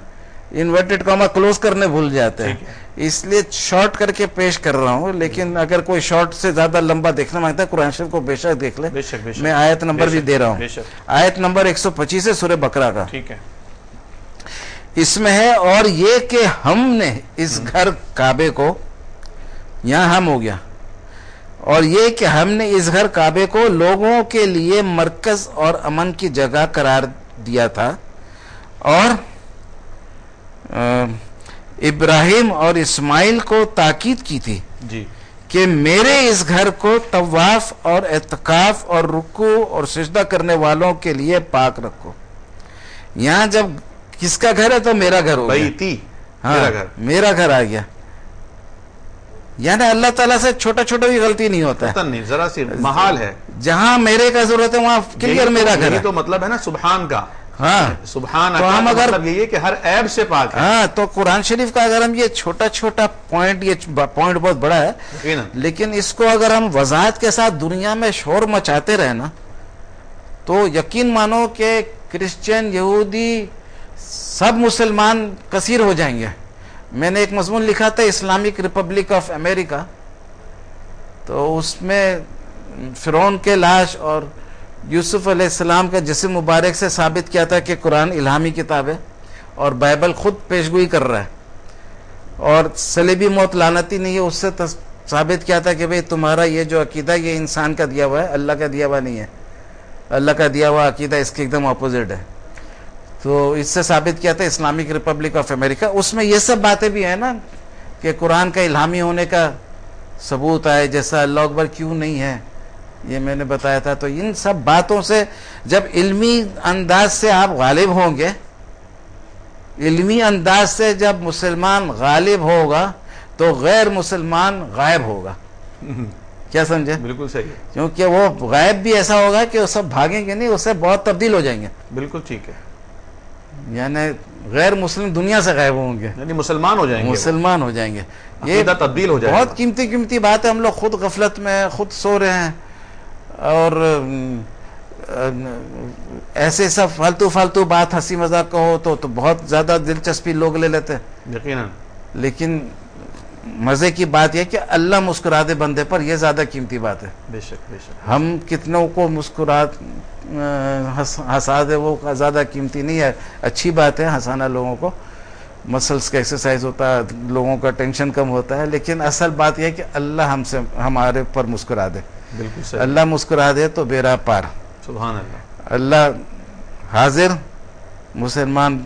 انورٹڈ کوما کلوز کرنے بھول جاتے ہیں. اس لیے شارٹ کر کے پیش کر رہا ہوں, لیکن اگر کوئی شارٹ سے زیادہ لمبا دیکھنا مانگتا ہے قرآن شریف کو بے شک دیکھ لے. میں آیت نمبر بھی دے رہا ہوں, آیت نمبر 125 ہے سورہ بقرہ کا. ٹھیک ہے. اس میں ہے, اور یہ کہ ہم نے اس گھر کعبے کو, یہاں ہم ہو گیا, اور یہ کہ ہم نے اس گھر کعبے کو لوگوں کے لیے مرکز اور امن کی جگہ قرار دیا تھا, اور ابراہیم اور اسماعیل کو تاکید کی تھی جی کہ میرے اس گھر کو طواف اور اعتکاف اور رکوع اور سجدہ کرنے والوں کے لیے پاک رکھو. یہاں جب کس کا گھر ہے تو میرا گھر ہو گیا. ہاں, میرا گھر آ گیا. یعنی اللہ تعالیٰ سے چھوٹا چھوٹا بھی غلطی نہیں ہوتا ہے, نہیں, ذرا سی محال ہے. جہاں میرے کا ضرورت ہے وہاں کلیئر میرا گھر ہے. تو مطلب ہے نا سبحان کا. ہاں, سبحان تو ہم اگر مطلب یہی ہے کہ ہر عیب سے پاک ہے. ہاں, تو قرآن شریف کا اگر ہم یہ چھوٹا چھوٹا پوائنٹ, یہ پوائنٹ بہت بڑا ہے, لیکن اس کو اگر ہم وضاحت کے ساتھ دنیا میں شور مچاتے رہے نا, تو یقین مانو کہ کرسچن, یہودی, سب مسلمان کثیر ہو جائیں گے. میں نے ایک مضمون لکھا تھا اسلامک ریپبلک آف امریکہ, تو اس میں فرعون کے لاش اور یوسف علیہ السلام کا جسم مبارک سے ثابت کیا تھا کہ قرآن الہامی کتاب ہے, اور بائبل خود پیشگوئی کر رہا ہے, اور صلیبی موت لعنتی نہیں ہے, اس سے ثابت کیا تھا کہ بھئی تمہارا یہ جو عقیدہ یہ انسان کا دیا ہوا ہے, اللہ کا دیا ہوا نہیں ہے. اللہ کا دیا ہوا عقیدہ اس کے ایک دم اپوزٹ ہے. تو اس سے ثابت کیا تھا اسلامک ریپبلک آف امریکہ. اس میں یہ سب باتیں بھی ہیں نا کہ قرآن کا الہامی ہونے کا ثبوت آئے, جیسا اللہ اکبر کیوں نہیں ہے, یہ میں نے بتایا تھا. تو ان سب باتوں سے جب علمی انداز سے آپ غالب ہوں گے, علمی انداز سے جب مسلمان غالب ہوگا تو غیر مسلمان غائب ہوگا. کیا سمجھے؟ بالکل صحیح ہے, کیونکہ وہ غائب بھی ایسا ہوگا کہ وہ سب بھاگیں گے نہیں, اس سے بہت تبدیل ہو جائیں گے. بالکل ٹھیک ہے, یعنی غیر مسلم دنیا سے غائب ہوں گے, یعنی مسلمان ہو جائیں گے, مسلمان ہو جائیں گے. یہ تبدیل ہو جائے گا. بہت قیمتی بات ہے. ہم لوگ خود غفلت میں خود سو رہے ہیں, اور ایسے سب فالتو بات ہنسی مذاق کا ہو تو بہت زیادہ دلچسپی لوگ لے لیتے ہیں. یقیناً. لیکن مزے کی بات یہ کہ اللہ مسکرا دے بندے پر, یہ زیادہ قیمتی بات ہے. بے شک بے شک. ہم کتنوں کو ہنسا دے وہ زیادہ قیمتی نہیں ہے. اچھی بات ہے ہنسانا لوگوں کو, مسلس کا ایکسرسائز ہوتا ہے, لوگوں کا ٹینشن کم ہوتا ہے, لیکن اصل بات یہ ہے کہ اللہ ہمارے پر مسکرا دے. بالکل صحیح. اللہ مسکرا دے تو بیڑا پار. سبحان اللہ. اللہ حاضر, مسلمان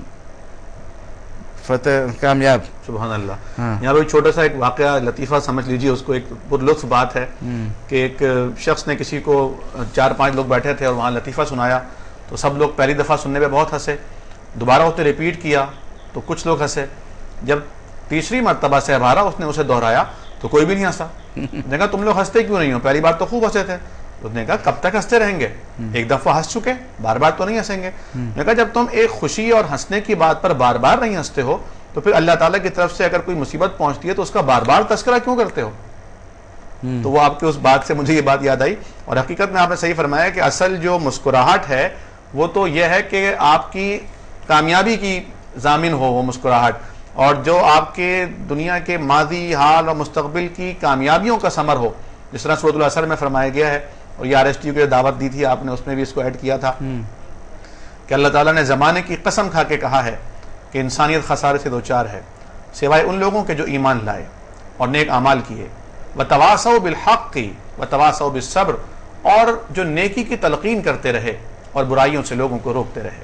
فتح کامیاب. سبحان اللہ. یہاں پہ چھوٹا سا ایک واقعہ لطیفہ سمجھ لیجیے اس کو, ایک پرلطف بات ہے کہ ایک شخص نے کسی کو 4-5 لوگ بیٹھے تھے اور وہاں لطیفہ سنایا, تو سب لوگ پہلی دفعہ سننے پہ بہت ہنسے. دوبارہ اس نے ریپیٹ کیا تو کچھ لوگ ہنسے. جب تیسری مرتبہ سے دوبارہ اس نے اسے دہرایا تو کوئی بھی نہیں ہنسا. نے کہا تم لوگ ہنستے کیوں نہیں ہو, پہلی بار تو خوب ہنسے تھے. اس نے کہا کب تک ہنستے رہیں گے, ایک دفعہ ہنس چکے, بار بار تو نہیں ہنسیں گے. نے کہا جب تم ایک خوشی اور ہنسنے کی بات پر بار بار نہیں ہنستے ہو تو پھر اللہ تعالیٰ کی طرف سے اگر کوئی مصیبت پہنچتی ہے تو اس کا بار بار تذکرہ کیوں کرتے ہو. تو وہ آپ کے اس بات سے مجھے یہ بات یاد آئی, اور حقیقت میں آپ نے صحیح فرمایا کہ اصل جو مسکراہٹ ہے وہ تو یہ ہے کہ آپ کی کامیابی کی ضامن ہو وہ مسکراہٹ, اور جو آپ کے دنیا کے ماضی, حال اور مستقبل کی کامیابیوں کا ثمر ہو. جس طرح سورۃ العصر میں فرمایا گیا ہے اور یہ RSTU کی دعوت دی تھی آپ نے، اس میں بھی اس کو ایڈ کیا تھا کہ اللہ تعالیٰ نے زمانے کی قسم کھا کے کہا ہے کہ انسانیت خسارے سے دوچار ہے سوائے ان لوگوں کے جو ایمان لائے اور نیک اعمال کیے، وتواصوا بالحق وتواصوا بالصبر، اور جو نیکی کی تلقین کرتے رہے اور برائیوں سے لوگوں کو روکتے رہے۔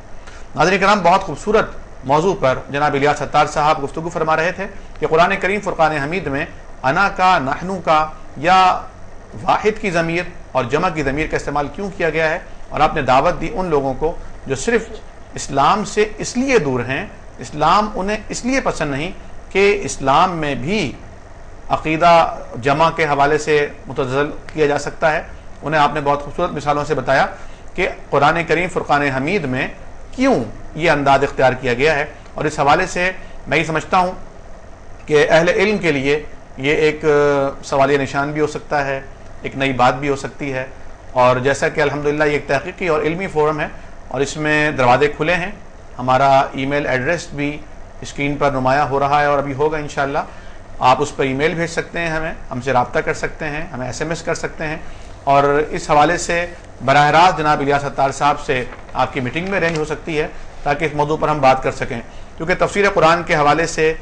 ناظرین کرام، بہت خوبصورت موضوع پر جناب الیاس ستار صاحب گفتگو فرما رہے تھے کہ قرآن کریم فرقان حمید میں انا کا، نحنو کا یا واحد کی ضمیر اور جمع کی ضمیر کا استعمال کیوں کیا گیا ہے، اور آپ نے دعوت دی ان لوگوں کو جو صرف اسلام سے اس لیے دور ہیں، اسلام انہیں اس لیے پسند نہیں کہ اسلام میں بھی عقیدہ جمع کے حوالے سے متزلزل کیا جا سکتا ہے۔ انہیں آپ نے بہت خوبصورت مثالوں سے بتایا کہ قرآن کریم فرقان حمید میں کیوں یہ انداز اختیار کیا گیا ہے، اور اس حوالے سے میں یہ سمجھتا ہوں کہ اہل علم کے لیے یہ ایک سوالیہ نشان بھی ہو سکتا ہے، ایک نئی بات بھی ہو سکتی ہے، اور جیسا کہ الحمدللہ یہ ایک تحقیقی اور علمی فورم ہے اور اس میں دروازے کھلے ہیں۔ ہمارا ای میل ایڈریس بھی اسکرین پر نمایاں ہو رہا ہے اور ابھی ہوگا انشاءاللہ۔ آپ اس پر ای میل بھیج سکتے ہیں، ہم سے رابطہ کر سکتے ہیں، ہمیں SMS کر سکتے ہیں، اور اس حوالے سے براہ راست جناب الیاس ستار صاحب سے آپ کی میٹنگ میں ارینج ہو سکتی ہے تاکہ اس موضوع پر ہم بات کر سکیں، کیونکہ تفسیر قرآن کے حوالے سے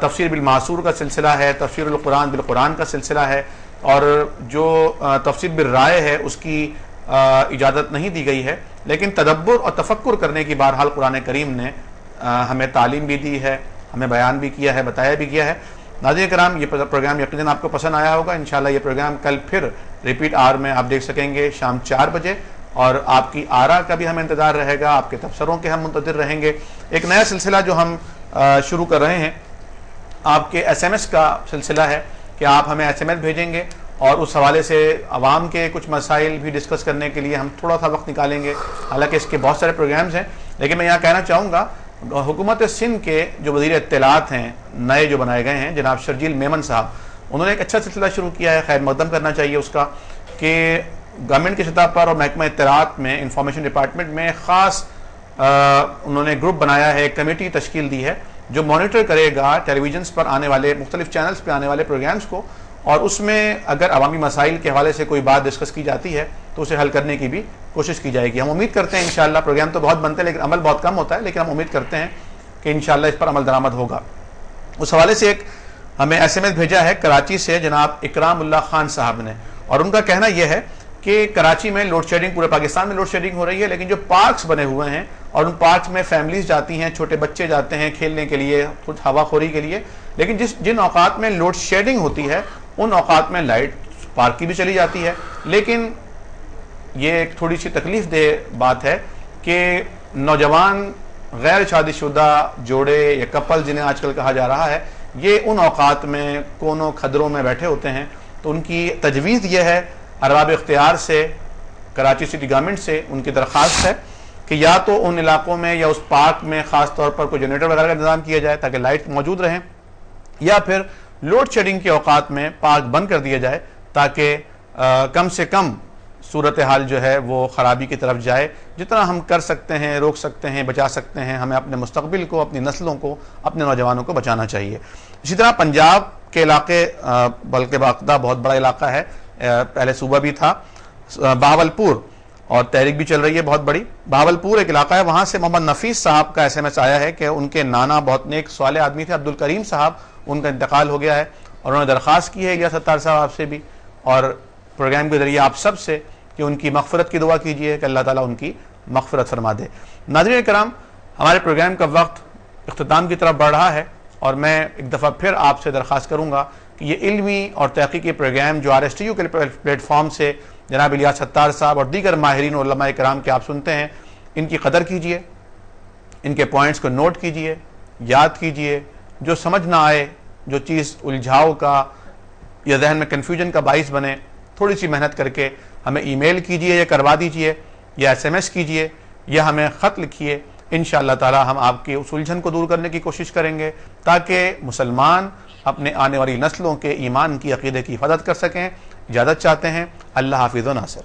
تفسیر بالمعصور کا سلسلہ ہے، تفسیر القرآن بالقرآن کا سلسلہ ہے، اور جو تفسیر بالرائے ہے اس کی اجازت نہیں دی گئی ہے، لیکن تدبر اور تفکر کرنے کی بہرحال قرآن کریم نے ہمیں تعلیم بھی دی ہے، ہمیں بیان بھی کیا ہے، بتایا بھی کیا ہے۔ ناظرین کرام، یہ پروگرام یقیناً آپ کو پسند آیا ہوگا۔ انشاءاللہ یہ پروگرام کل پھر ریپیٹ آور میں آپ دیکھ سکیں گے شام 4 بجے، اور آپ کی آراء کا بھی ہمیں انتظار رہے گا، آپ کے تبصروں کے ہم منتظر رہیں گے۔ ایک نیا سلسلہ جو ہم شروع کر رہے ہیں، آپ کے SMS کا سلسلہ ہے کہ آپ ہمیں SMS بھیجیں گے اور اس حوالے سے عوام کے کچھ مسائل بھی ڈسکس کرنے کے لیے ہم تھوڑا سا وقت نکالیں گے۔ حالانکہ اس کے بہت سارے پروگرامز ہیں، لیکن میں یہاں کہنا چاہوں گا حکومت سندھ کے جو وزیر اطلاعات ہیں نئے جو بنائے گئے ہیں جناب شرجیل میمن صاحب، انہوں نے ایک اچھا سلسلہ شروع کیا ہے، خیر مقدم کرنا چاہیے اس کا، کہ گورنمنٹ کی سطح پر اور محکمہ اطلاعات میں انفارمیشن ڈپارٹمنٹ میں خاص انہوں نے گروپ بنایا ہے، ایک کمیٹی تشکیل دی ہے جو مانیٹر کرے گا ٹیلی ویژنس پر آنے والے مختلف چینلز پہ آنے والے پروگرامز کو، اور اس میں اگر عوامی مسائل کے حوالے سے کوئی بات ڈسکس کی جاتی ہے تو اسے حل کرنے کی بھی کوشش کی جائے گی۔ ہم امید کرتے ہیں انشاءاللہ، پروگرام تو بہت بنتے ہیں لیکن عمل بہت کم ہوتا ہے، لیکن ہم امید کرتے ہیں کہ انشاءاللہ اس پر عمل درآمد ہوگا۔ اس حوالے سے ایک ہمیں SMS بھیجا ہے کراچی سے جناب اکرام اللہ خان صاحب نے، اور ان کا کہنا یہ ہے کہ کراچی میں لوڈ شیڈنگ، پورے پاکستان میں لوڈ شیڈنگ ہو رہی ہے، لیکن جو پارکس بنے ہوئے ہیں اور ان پارکس میں فیملیز جاتی ہیں، چھوٹے بچے جاتے ہیں کھیلنے کے لیے، کچھ ہوا خوری کے لیے، لیکن جن اوقات میں لوڈ شیڈنگ ہوتی ہے ان اوقات میں لائٹ پارک کی بھی چلی جاتی ہے۔ لیکن یہ ایک تھوڑی سی تکلیف دہ بات ہے کہ نوجوان غیر شادی شدہ جوڑے یا کپل جنہیں آج کل کہا جا رہا ہے، یہ ان اوقات میں کونوں کھدروں میں بیٹھے ہوتے ہیں، تو ان کی تجویز یہ ہے ارباب اختیار سے، کراچی سٹی گورنمنٹ سے ان کی درخواست ہے کہ یا تو ان علاقوں میں یا اس پارک میں خاص طور پر کوئی جنریٹر وغیرہ کا انتظام کیا جائے تاکہ لائٹ موجود رہیں، یا پھر لوڈ شیڈنگ کے اوقات میں پارک بند کر دیا جائے تاکہ کم سے کم صورتحال جو ہے وہ خرابی کی طرف جائے۔ جتنا ہم کر سکتے ہیں، روک سکتے ہیں، بچا سکتے ہیں، ہمیں اپنے مستقبل کو، اپنی نسلوں کو، اپنے نوجوانوں کو بچانا چاہیے۔ اسی طرح پنجاب کے علاقے، بلکہ باقاعدہ بہت بڑا علاقہ ہے، پہلے صوبہ بھی تھا، بہاولپور، اور تحریک بھی چل رہی ہے بہت بڑی۔ بہاولپور ایک علاقہ ہے، وہاں سے محمد نفیس صاحب کا SMS آیا ہے کہ ان کے نانا بہت نیک صالح آدمی تھے، عبدالکریم صاحب، ان کا انتقال ہو گیا ہے، اور انہوں نے درخواست کی ہے الیاس ستار صاحب آپ سے بھی اور پروگرام کے ذریعے آپ سب سے کہ ان کی مغفرت کی دعا کیجیے کہ اللہ تعالیٰ ان کی مغفرت فرما دے۔ ناظرین کرام، ہمارے پروگرام کا وقت اختتام کی طرف بڑھ رہا ہے، اور میں ایک دفعہ پھر آپ سے درخواست کروں گا کہ یہ علمی اور تحقیقی پروگرام جو RSTU کے پلیٹ فارم سے جناب الیاس ستار صاحب اور دیگر ماہرین و علماء کرام کے آپ سنتے ہیں، ان کی قدر کیجیے، ان کے پوائنٹس کو نوٹ کیجیے، یاد کیجیے، جو سمجھ نہ آئے، جو چیز الجھاؤ کا یا ذہن میں کنفیوژن کا باعث بنے، تھوڑی سی محنت کر کے ہمیں ای میل کیجیے یا کروا دیجیے، یا SMS کیجیے، یا ہمیں خط لکھیے۔ انشاءاللہ تعالی ہم آپ کی اس الجھن کو دور کرنے کی کوشش کریں گے تاکہ مسلمان اپنے آنے والی نسلوں کے ایمان کی، عقیدے کی حفاظت کر سکیں۔ اجازت چاہتے ہیں، اللہ حافظ و ناصر۔